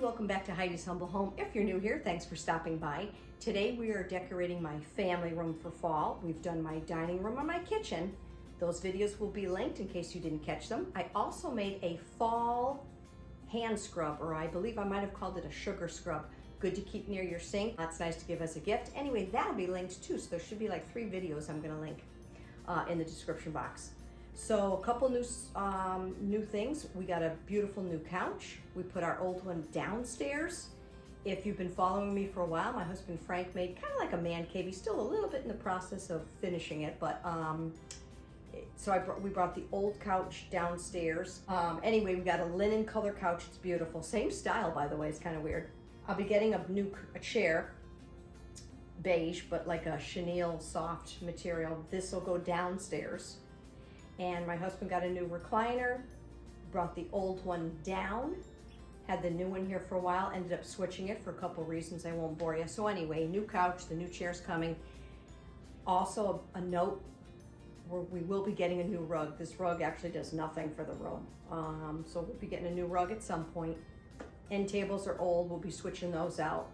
welcome back to Heidi's Humble Home. If you're new here, thanks for stopping by. Today we are decorating my family room for fall. We've done my dining room and my kitchen. Those videos will be linked in case you didn't catch them. I also made a fall hand scrub, or I believe I might have called it a sugar scrub. Good to keep near your sink. That's nice to give as a gift. Anyway, that'll be linked too, so there should be like 3 videos I'm gonna link in the description box. So a couple new things. We got a beautiful new couch. We put our old one downstairs. If you've been following me for a while, my husband Frank made kind of like a man cave. He's still a little bit in the process of finishing it, but we brought the old couch downstairs. Anyway, we got a linen color couch. It's beautiful. Same style, by the way. It's kind of weird. I'll be getting a chair, beige, but like a chenille soft material. This will go downstairs. And my husband got a new recliner, brought the old one down, had the new one here for a while, ended up switching it for a couple reasons I won't bore you. So anyway, new couch, the new chair's coming. Also a note, we will be getting a new rug. This rug actually does nothing for the room. So we'll be getting a new rug at some point. End tables are old, we'll be switching those out.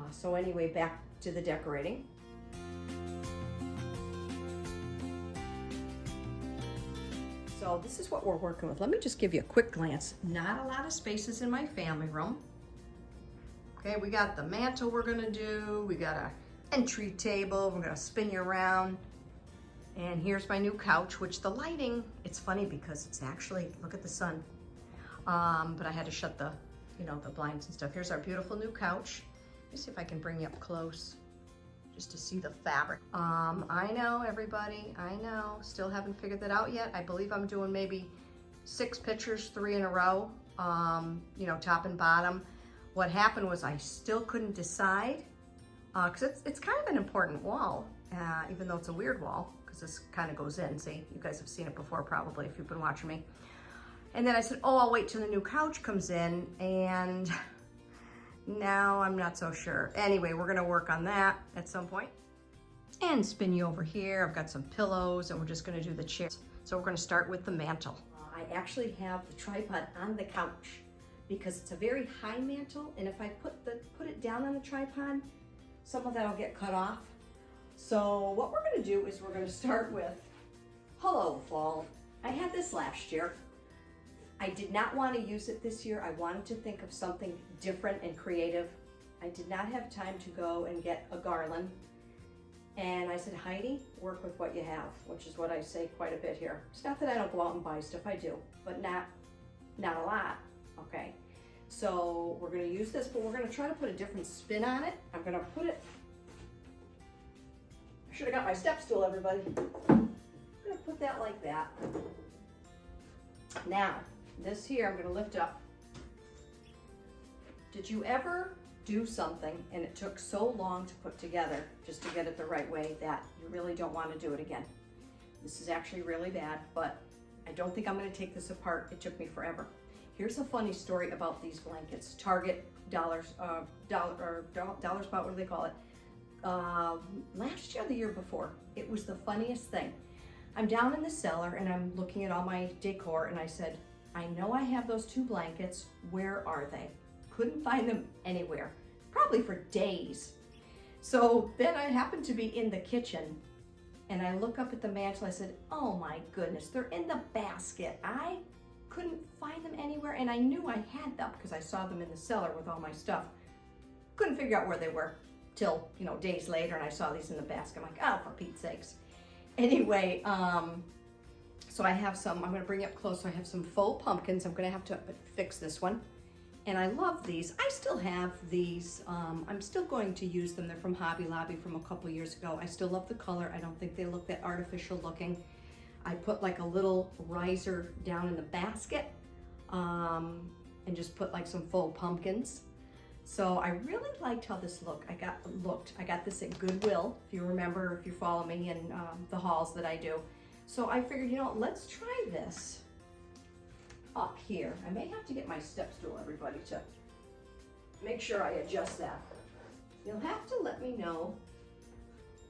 So anyway, back to the decorating. So this is what we're working with. Let me just give you a quick glance. Not a lot of spaces in my family room. Okay, we got the mantle we're gonna do. We got a entry table. We're gonna spin you around. And here's my new couch, which the lighting, it's funny because it's actually, look at the sun. But I had to shut the blinds and stuff. Here's our beautiful new couch. Let me see if I can bring you up close just to see the fabric. I know, everybody, I know. Still haven't figured that out yet. I believe I'm doing maybe 6 pictures, 3 in a row, top and bottom. What happened was I still couldn't decide, because it's kind of an important wall, even though it's a weird wall, because this kind of goes in. See, you guys have seen it before probably if you've been watching me. And then I said, oh, I'll wait till the new couch comes in, and now I'm not so sure. Anyway, we're gonna work on that at some point. And spin you over here. I've got some pillows and we're just gonna do the chairs. So we're gonna start with the mantle. I actually have the tripod on the couch because it's a very high mantle, and if I put it down on the tripod, some of that'll get cut off. So what we're gonna do is we're gonna start with Hello Fall. I had this last year. I did not want to use it this year. I wanted to think of something different and creative. I did not have time to go and get a garland. And I said, Heidi, work with what you have, which is what I say quite a bit here. It's not that I don't go out and buy stuff, I do, but not a lot, okay? So we're gonna use this, but we're gonna try to put a different spin on it. I'm gonna put it, I should have got my step stool, everybody. I'm gonna put that like that. Now, this here, I'm gonna lift up. Did you ever do something and it took so long to put together just to get it the right way that you really don't want to do it again? This is actually really bad, but I don't think I'm gonna take this apart. It took me forever. Here's a funny story about these blankets. Target, dollar spot, what do they call it? Last year, the year before, it was the funniest thing. I'm down in the cellar and I'm looking at all my decor, and I said, I know I have those 2 blankets. Where are they? Couldn't find them anywhere, probably for days. So then I happened to be in the kitchen and I look up at the mantle. I said, oh my goodness, they're in the basket. I couldn't find them anywhere, and I knew I had them because I saw them in the cellar with all my stuff. Couldn't figure out where they were till, days later, and I saw these in the basket. I'm like, oh, for Pete's sakes. Anyway, so I have some, I'm gonna bring it up close. So I have some faux pumpkins. I'm gonna have to fix this one. And I love these. I still have these. I'm still going to use them. They're from Hobby Lobby from a couple years ago. I still love the color. I don't think they look that artificial looking. I put like a little riser down in the basket and just put like some faux pumpkins. So I really liked how this looked. I got this at Goodwill, if you remember, if you follow me in the hauls that I do. So I figured, let's try this up here. I may have to get my step stool, everybody, to make sure I adjust that. You'll have to let me know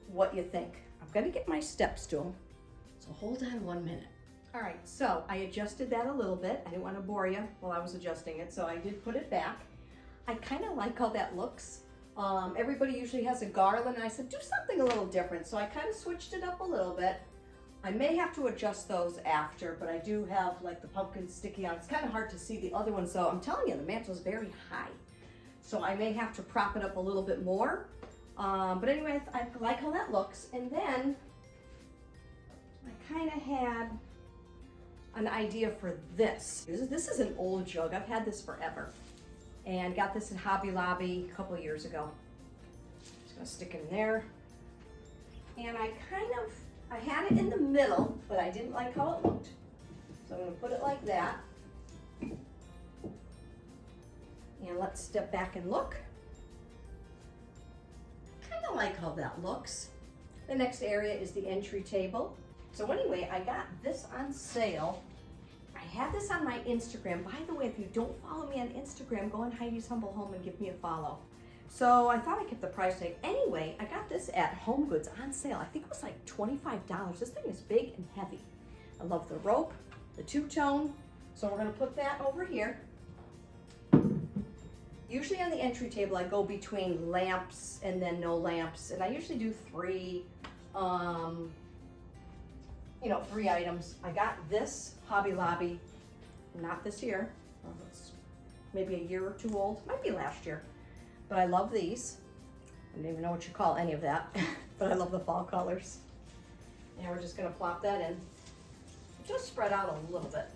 what you think. I'm gonna get my step stool, so hold on 1 minute. All right, so I adjusted that a little bit. I didn't want to bore you while I was adjusting it, so I did put it back. I kind of like how that looks. Everybody usually has a garland, and I said, do something a little different. So I kind of switched it up a little bit. I may have to adjust those after, but I do have like the pumpkins sticking out. It's kind of hard to see the other ones, so I'm telling you, the mantle is very high. So I may have to prop it up a little bit more. But anyway, I like how that looks. And then I kind of had an idea for this. This is an old jug. I've had this forever. And got this at Hobby Lobby a couple of years ago. Just gonna stick it in there. And I had it in the middle, but I didn't like how it looked. So I'm gonna put it like that. And let's step back and look. Kind of like how that looks. The next area is the entry table. So anyway, I got this on sale. I had this on my Instagram. By the way, if you don't follow me on Instagram, go on Heidi's Humble Home and give me a follow. So I thought I kept the price tag. Anyway, I got this at Home Goods on sale. I think it was like $25. This thing is big and heavy. I love the rope, the two-tone. So we're gonna put that over here. Usually on the entry table, I go between lamps and then no lamps. And I usually do three, three items. I got this Hobby Lobby, not this year. It's maybe a year or two old. Might be last year. But I love these. I don't even know what you call any of that, but I love the fall colors. And we're just gonna plop that in. Just spread out a little bit.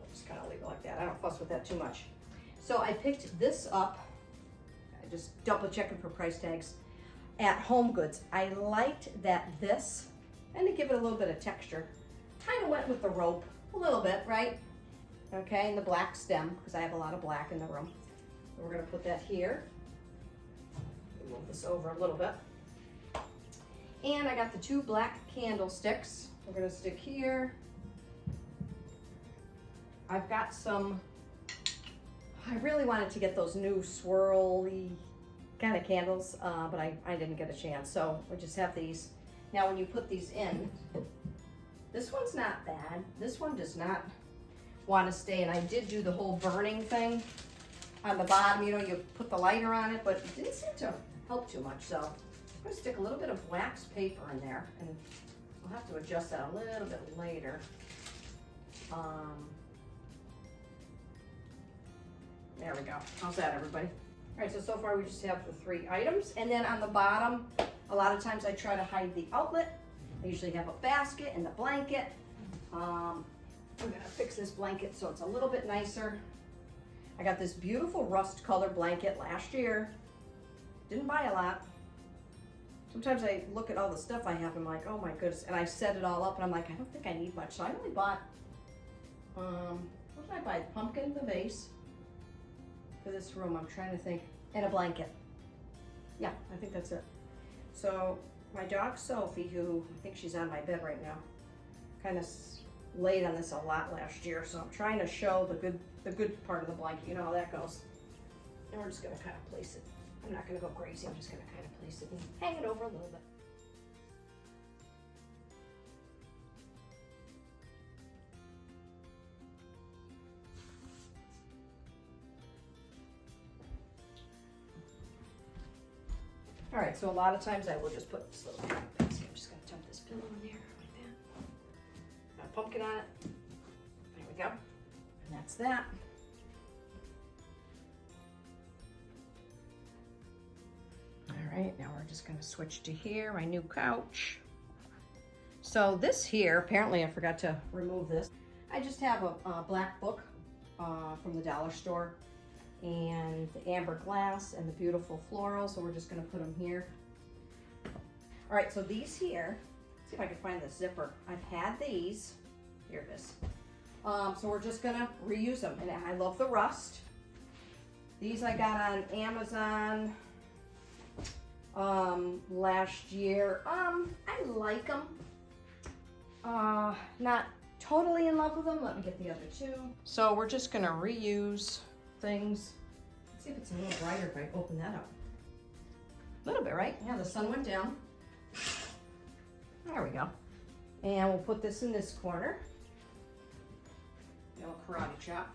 I'll just kind of leave it like that. I don't fuss with that too much. So I picked this up. I just double checking for price tags at Home Goods. I liked that this, and to give it a little bit of texture, kind of went with the rope a little bit, right? Okay, and the black stem, because I have a lot of black in the room. So we're gonna put that here. Move this over a little bit. And I got the two black candlesticks. We're gonna stick here. I've got some, I really wanted to get those new swirly kind of candles, but I didn't get a chance. So we just have these. Now when you put these in, this one's not bad. This one does not want to stay, and I did do the whole burning thing on the bottom. You know, you put the lighter on it, but it didn't seem to help too much. So I'm going to stick a little bit of wax paper in there, and I'll have to adjust that a little bit later. There we go. How's that, everybody? All right, so far we just have the three items, and then on the bottom, a lot of times I try to hide the outlet. I usually have a basket and the blanket. I'm gonna fix this blanket so it's a little bit nicer. I got this beautiful rust color blanket last year. Didn't buy a lot. Sometimes I look at all the stuff I have and I'm like, oh my goodness, and I set it all up and I'm like, I don't think I need much. So I only bought, what did I buy? The pumpkin, the vase for this room, I'm trying to think, and a blanket. Yeah, I think that's it. So my dog Sophie, who I think she's on my bed right now, kind of laid on this a lot last year. So I'm trying to show the good part of the blanket. You know how that goes. And we're just gonna kind of place it. I'm not gonna go crazy. I'm just gonna kind of place it and hang it over a little bit. All right, so a lot of times I will just put this little basket. I'm just gonna dump this pillow in there like that. Got a pumpkin on it. There we go. And that's that. All right, now we're just gonna switch to here, my new couch. So this here, apparently I forgot to remove this. I just have a black book from the dollar store, and the amber glass and the beautiful floral, so we're just gonna put them here. All right, so these here, let's see if I can find the zipper. I've had these, here it is. So we're just gonna reuse them, and I love the rust. These I got on Amazon last year. I like them. Not totally in love with them. Let me get the other two. So we're just gonna reuse things. Let's see if it's a little brighter if I open that up. A little bit, right? Yeah, the sun went down. There we go. And we'll put this in this corner. A little karate chop.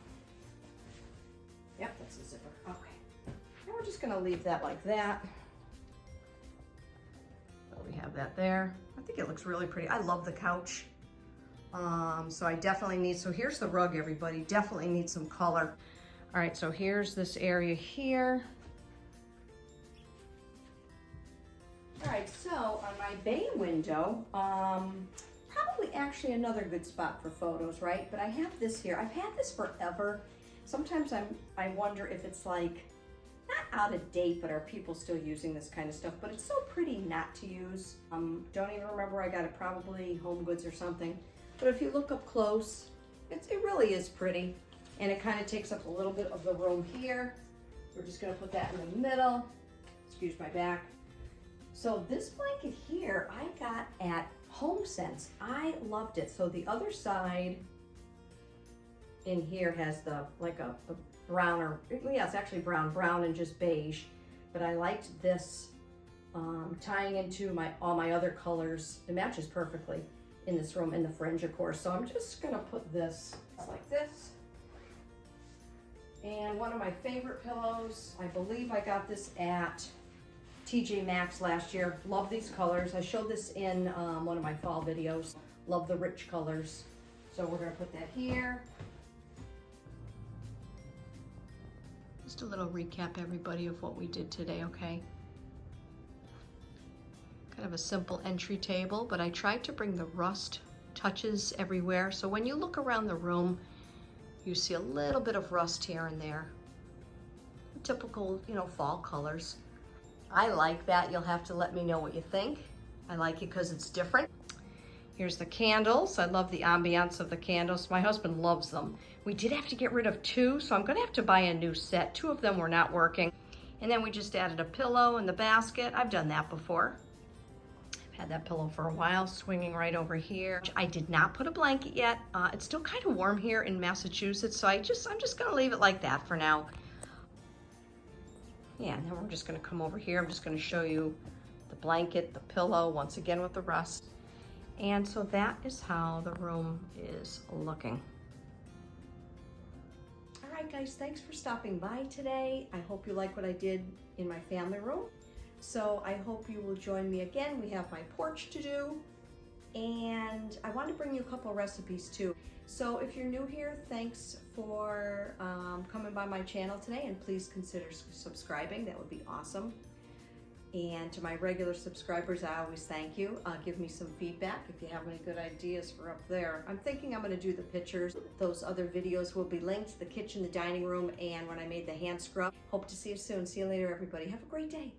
Yep, that's a zipper. Okay. And we're just gonna leave that like that. So we have that there. I think it looks really pretty. I love the couch. So I definitely need, so here's the rug, everybody. Definitely need some color. All right, so here's this area here. All right, so on my bay window, probably actually another good spot for photos, right? But I have this here. I've had this forever. Sometimes I wonder if it's like, not out of date, but are people still using this kind of stuff? But it's so pretty not to use. Don't even remember, I got it probably Home Goods or something. But if you look up close, it really is pretty. And it kind of takes up a little bit of the room here. We're just gonna put that in the middle. Excuse my back. So this blanket here, I got at HomeSense. I loved it. So the other side in here has the, like a brown, or yeah, it's actually brown and just beige. But I liked this tying into all my other colors. It matches perfectly in this room in the fringe, of course. So I'm just gonna put this like this. And one of my favorite pillows, I believe I got this at TJ Maxx last year. Love these colors. I showed this in one of my fall videos. Love the rich colors. So we're gonna put that here. Just a little recap, everybody, of what we did today, okay? Kind of a simple entry table, but I tried to bring the rust touches everywhere. So when you look around the room, you see a little bit of rust here and there. Typical, you know, fall colors. I like that. You'll have to let me know what you think. I like it because it's different. Here's the candles. I love the ambiance of the candles. My husband loves them. We did have to get rid of 2, so I'm gonna have to buy a new set. 2 of them were not working. And then we just added a pillow in the basket. I've done that before. I've had that pillow for a while, swinging right over here. I did not put a blanket yet. It's still kind of warm here in Massachusetts, so I'm just gonna leave it like that for now. Yeah, and then we're just gonna come over here. I'm just gonna show you the blanket, the pillow, once again with the rust. And so that is how the room is looking. All right, guys, thanks for stopping by today. I hope you like what I did in my family room. So I hope you will join me again. We have my porch to do, and I want to bring you a couple of recipes too. So if you're new here, thanks for coming by my channel today, and please consider subscribing. That would be awesome. And to my regular subscribers, I always thank you. Give me some feedback if you have any good ideas for up there. I'm thinking I'm gonna do the pictures. Those other videos will be linked, the kitchen, the dining room, and when I made the hand scrub. Hope to see you soon. See you later, everybody. Have a great day.